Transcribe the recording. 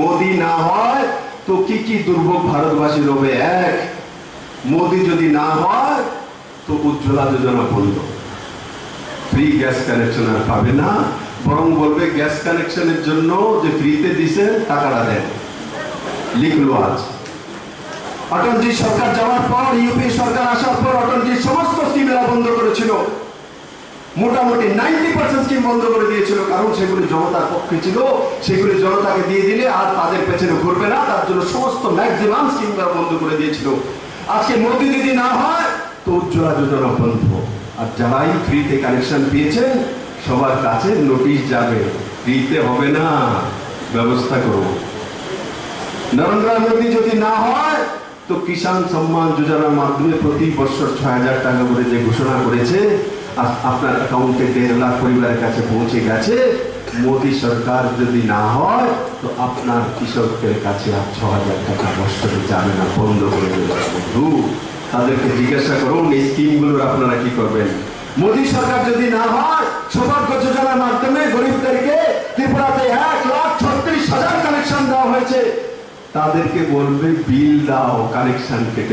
মোদি না হয় তো কি দুর্ভোগ ভারতবাসীর হবে। এক, মোদি যদি না হয় তো উজ্জ্বলা যোজনা বন্ধ, ফ্রি গ্যাস কানেকশন আর পাবে না, বরং বলবে গ্যাস কানেকশনের জন্য যে ফ্রিতে দিছে টাকাটা দেন। লিখলো আজ। অটলজি সরকার যাওয়ার পর, ইউপি সরকার আসার পর অটলজির সমস্ত স্কিমেরা বন্ধ করেছিল, মোটামুটি 90% স্কিম বন্ধ করে দিয়েছিল, কারণ সেগুলি জনতার পক্ষে ছিল, সেগুলি জনতাকে দিয়ে দিলে আর তাদের পেছনে ঘুরবে না, তার জন্য সমস্ত ম্যাক্সিমাম স্কিমরা বন্ধ করে দিয়েছিল। আজকে মোদি যদি না হয় তো উজ্জ্বলা যোজনা বন্ধ, আর যারাই ফ্রিতে কানেকশন পেয়েছেন সবার কাছে নোটিশ যাবে, ফ্রিতে হবে না, ব্যবস্থা করব। নরেন্দ্র মোদী যদি না হয় তো কিষাণ সম্মান যোজনার মাধ্যমে প্রতি বছর 6,000 টাকা করে যে ঘোষণা করেছে, আপনার অ্যাকাউন্টে 1.5 লাখ পরিবারের কাছে পৌঁছে গেছে। মোদী সরকার যদি না হয় তো আপনার কৃষকদের কাছে আর 6,000 টাকা বছরে যাবে না, বন্ধ করে দেবে। বন্ধু, তাদেরকে জিজ্ঞাসা করুন এই স্কিমগুলোর আপনারা কি করবেন। মোদী সরকার যদি না হয়, সৌভাগ্য যোজনার মাধ্যমে গরিবদেরকে ত্রিপুরাতে 1,36,000 কানেকশন দেওয়া হয়েছে, তাদেরকে বলবে বিল দাও, কানেকশন কেটে